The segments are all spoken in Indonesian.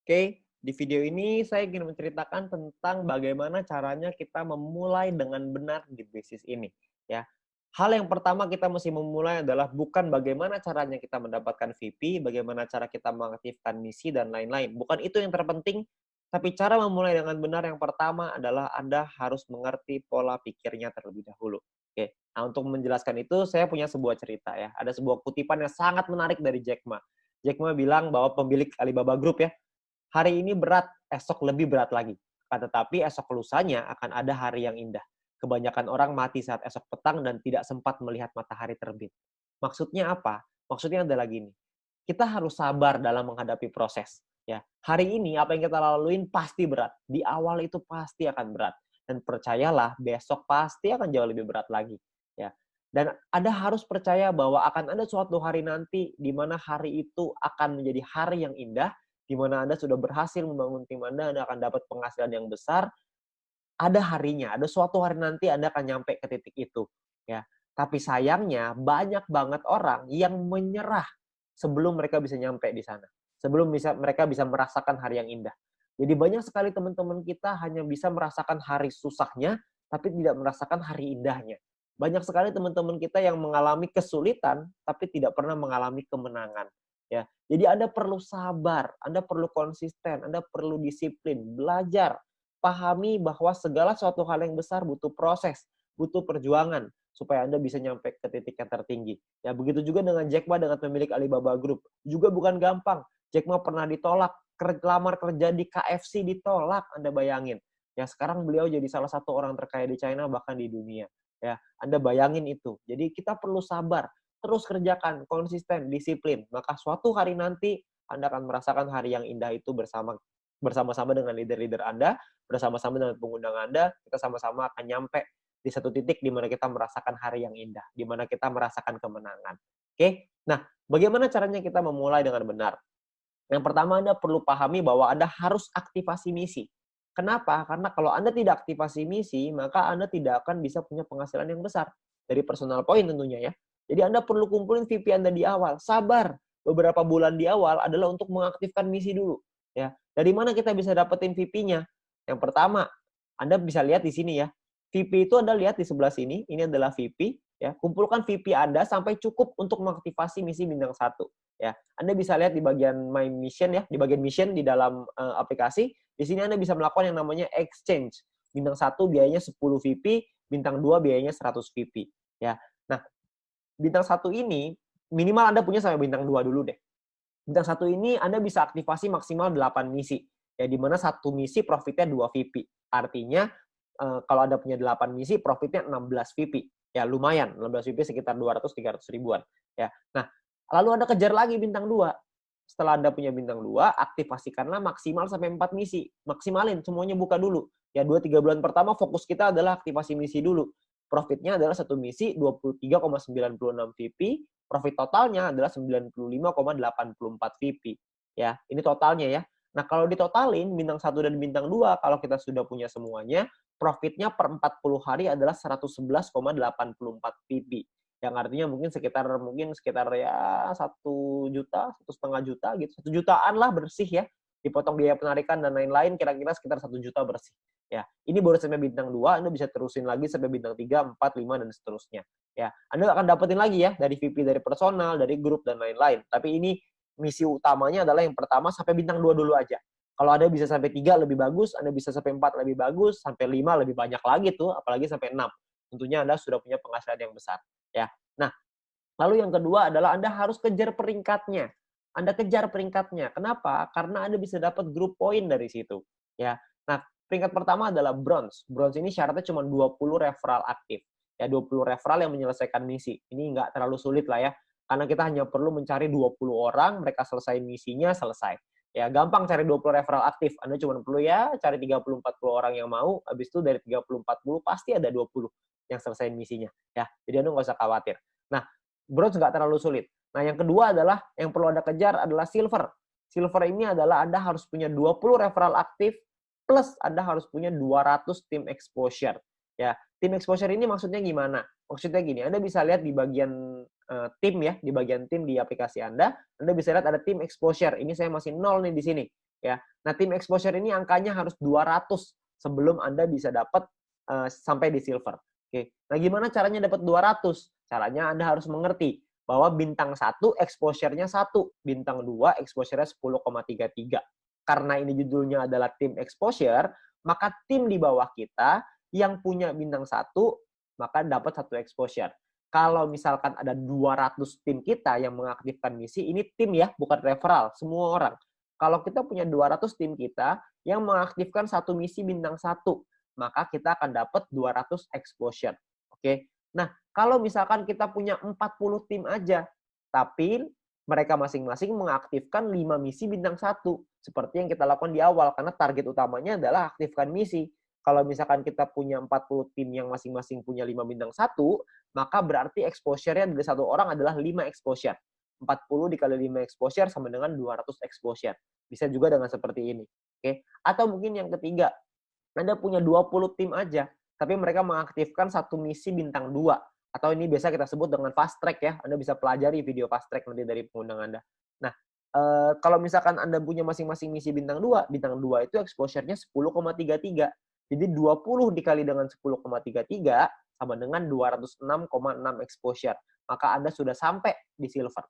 Oke, di video ini saya ingin menceritakan tentang bagaimana caranya kita memulai dengan benar di bisnis ini, ya. Hal yang pertama kita mesti memulai adalah bukan bagaimana caranya kita mendapatkan VP, bagaimana cara kita mengaktifkan misi dan lain-lain. Bukan itu yang terpenting, tapi cara memulai dengan benar yang pertama adalah Anda harus mengerti pola pikirnya terlebih dahulu. Oke, nah untuk menjelaskan itu saya punya sebuah cerita ya. Ada sebuah kutipan yang sangat menarik dari Jack Ma. Jack Ma bilang bahwa pemilik Alibaba Group ya, hari ini berat, esok lebih berat lagi. Tetapi esok lusanya akan ada hari yang indah. Kebanyakan orang mati saat esok petang dan tidak sempat melihat matahari terbit. Maksudnya apa? Maksudnya adalah gini, kita harus sabar dalam menghadapi proses. Ya, hari ini apa yang kita laluin pasti berat. Di awal itu pasti akan berat. Dan percayalah, besok pasti akan jauh lebih berat lagi. Ya, dan Anda harus percaya bahwa akan ada suatu hari nanti di mana hari itu akan menjadi hari yang indah, di mana Anda sudah berhasil membangun tim Anda akan dapat penghasilan yang besar, ada harinya, ada suatu hari nanti Anda akan nyampe ke titik itu, ya. Tapi sayangnya banyak banget orang yang menyerah sebelum mereka bisa nyampe di sana. Sebelum mereka bisa merasakan hari yang indah. Jadi banyak sekali teman-teman kita hanya bisa merasakan hari susahnya, tapi tidak merasakan hari indahnya. Banyak sekali teman-teman kita yang mengalami kesulitan, tapi tidak pernah mengalami kemenangan. Ya, jadi Anda perlu sabar, Anda perlu konsisten, Anda perlu disiplin, belajar, pahami bahwa segala suatu hal yang besar butuh proses, butuh perjuangan supaya Anda bisa nyampe ke titik yang tertinggi. Ya, begitu juga dengan Jack Ma dengan pemilik Alibaba Group. Juga bukan gampang. Jack Ma pernah ditolak, lamar kerja di KFC ditolak, Anda bayangin. Ya, sekarang beliau jadi salah satu orang terkaya di China bahkan di dunia. Ya, Anda bayangin itu. Jadi kita perlu sabar, terus kerjakan, konsisten, disiplin. Maka suatu hari nanti Anda akan merasakan hari yang indah itu bersama-sama dengan leader-leader Anda, bersama-sama dengan pengundang Anda, kita sama-sama akan nyampe di satu titik di mana kita merasakan hari yang indah, di mana kita merasakan kemenangan. Oke? Nah, bagaimana caranya kita memulai dengan benar? Yang pertama Anda perlu pahami bahwa Anda harus aktivasi misi. Kenapa? Karena kalau Anda tidak aktivasi misi, maka Anda tidak akan bisa punya penghasilan yang besar. Dari personal point tentunya ya. Jadi Anda perlu kumpulin VP Anda di awal. Sabar. Beberapa bulan di awal adalah untuk mengaktifkan misi dulu. Ya. Dari mana kita bisa dapetin VP-nya? Yang pertama, Anda bisa lihat di sini ya. VP itu Anda lihat di sebelah sini, ini adalah VP. Ya. Kumpulkan VP Anda sampai cukup untuk mengaktifasi misi bintang 1. Ya, Anda bisa lihat di bagian My Mission ya, di bagian mission di dalam aplikasi. Di sini Anda bisa melakukan yang namanya exchange. Bintang 1 biayanya 10 VP, bintang 2 biayanya 100 VP. Ya. Nah, bintang 1 ini minimal Anda punya sampai bintang 2 dulu deh. Bintang 1 ini Anda bisa aktivasi maksimal 8 misi. Ya, di mana satu misi profitnya 2 VP. Artinya kalau Anda punya 8 misi profitnya 16 VP. Ya, lumayan. 16 VP sekitar 200-300 ribuan. Ya. Nah, lalu Anda kejar lagi bintang 2. Setelah Anda punya bintang 2, aktifasikanlah maksimal sampai 4 misi. Maksimalin, semuanya buka dulu. Ya, 2-3 bulan pertama fokus kita adalah aktivasi misi dulu. Profitnya adalah satu misi 23,96 VP, profit totalnya adalah 95,84 VP. Ya, ini totalnya ya. Nah, kalau ditotalin bintang 1 dan bintang 2, kalau kita sudah punya semuanya, profitnya per 40 hari adalah 111,84 VP. Yang artinya mungkin sekitar ya 1 juta, 1,5 juta gitu. 1 jutaan lah bersih ya. Dipotong biaya penarikan dan lain-lain kira-kira sekitar 1 juta bersih. Ya, ini baru sampai bintang 2, Anda bisa terusin lagi sampai bintang 3, 4, 5 dan seterusnya. Ya, Anda akan dapetin lagi ya dari VP dari personal, dari grup dan lain-lain. Tapi ini misi utamanya adalah yang pertama sampai bintang 2 dulu aja. Kalau Anda bisa sampai 3 lebih bagus, Anda bisa sampai 4 lebih bagus, sampai 5 lebih banyak lagi tuh, apalagi sampai 6. Tentunya Anda sudah punya penghasilan yang besar. Ya. Nah, lalu yang kedua adalah Anda harus kejar peringkatnya. Anda kejar peringkatnya. Kenapa? Karena Anda bisa dapat grup poin dari situ. Ya. Nah, peringkat pertama adalah bronze. Bronze ini syaratnya cuma 20 referral aktif. Ya, 20 referral yang menyelesaikan misi. Ini nggak terlalu sulit lah ya. Karena kita hanya perlu mencari 20 orang, mereka selesai misinya, selesai. Ya, gampang cari 20 referral aktif. Anda cuma perlu ya cari 30-40 orang yang mau, habis itu dari 30-40 pasti ada 20 yang selesai misinya. Ya, jadi Anda nggak usah khawatir. Nah, bronze nggak terlalu sulit. Nah, yang kedua adalah yang perlu Anda kejar adalah silver. Silver ini adalah Anda harus punya 20 referral aktif plus Anda harus punya 200 tim exposure. Ya, tim exposure ini maksudnya gimana? Maksudnya gini, Anda bisa lihat di bagian tim ya, di bagian tim di aplikasi Anda bisa lihat ada tim exposure. Ini saya masih 0 nih di sini. ya. Nah, tim exposure ini angkanya harus 200 sebelum Anda bisa dapat sampai di silver. Oke. Nah, gimana caranya dapat 200? Caranya Anda harus mengerti bahwa bintang 1 exposure-nya 1, bintang 2 exposure-nya 10,33. Karena ini judulnya adalah tim exposure, maka tim di bawah kita yang punya bintang 1 maka dapat 1 exposure. Kalau misalkan ada 200 tim kita yang mengaktifkan misi, ini tim ya, bukan referral, semua orang. Kalau kita punya 200 tim kita yang mengaktifkan 1 misi bintang 1, maka kita akan dapat 200 exposure. Oke. Nah, kalau misalkan kita punya 40 tim aja, tapi mereka masing-masing mengaktifkan 5 misi bintang 1, seperti yang kita lakukan di awal, karena target utamanya adalah aktifkan misi. Kalau misalkan kita punya 40 tim yang masing-masing punya 5 bintang 1, maka berarti exposure-nya dari satu orang adalah 5 exposure. 40 dikali 5 exposure sama dengan 200 exposure. Bisa juga dengan seperti ini. Oke. Atau mungkin yang ketiga, Anda punya 20 tim aja, tapi mereka mengaktifkan satu misi bintang 2. Atau ini biasa kita sebut dengan fast track ya. Anda bisa pelajari video fast track nanti dari pengundang Anda. Nah, kalau misalkan Anda punya masing-masing misi bintang 2 itu exposure-nya 10,33. Jadi 20 dikali dengan 10,33 sama dengan 206,6 exposure. Maka Anda sudah sampai di silver.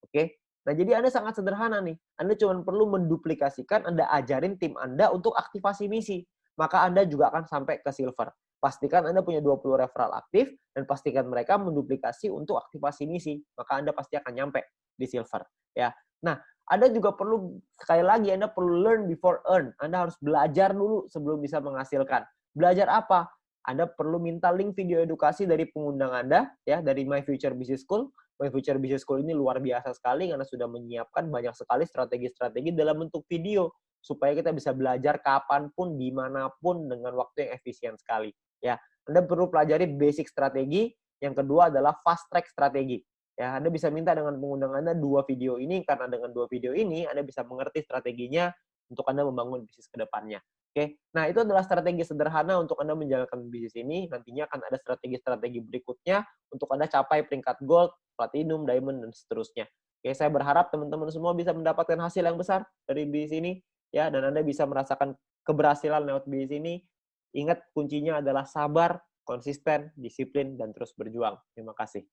Oke? Nah, jadi Anda sangat sederhana nih. Anda cuma perlu menduplikasikan, Anda ajarin tim Anda untuk aktivasi misi. Maka Anda juga akan sampai ke silver. Pastikan Anda punya 20 referral aktif, dan pastikan mereka menduplikasi untuk aktivasi misi. Maka Anda pasti akan nyampe di silver. Ya. Nah, Anda juga perlu, sekali lagi, Anda perlu learn before earn. Anda harus belajar dulu sebelum bisa menghasilkan. Belajar apa? Anda perlu minta link video edukasi dari pengundang Anda, ya, dari My Future Business School. My Future Business School ini luar biasa sekali karena sudah menyiapkan banyak sekali strategi-strategi dalam bentuk video supaya kita bisa belajar kapanpun, dimanapun dengan waktu yang efisien sekali. Ya, Anda perlu pelajari basic strategi. Yang kedua adalah fast track strategi. Ya, Anda bisa minta dengan pengundang Anda 2 video ini, karena dengan 2 video ini Anda bisa mengerti strateginya untuk Anda membangun bisnis ke depannya. Oke. Nah, itu adalah strategi sederhana untuk Anda menjalankan bisnis ini. Nantinya akan ada strategi-strategi berikutnya untuk Anda capai peringkat gold, platinum, diamond, dan seterusnya. Oke, saya berharap teman-teman semua bisa mendapatkan hasil yang besar dari bisnis ini, ya, dan Anda bisa merasakan keberhasilan lewat bisnis ini. Ingat, kuncinya adalah sabar, konsisten, disiplin, dan terus berjuang. Terima kasih.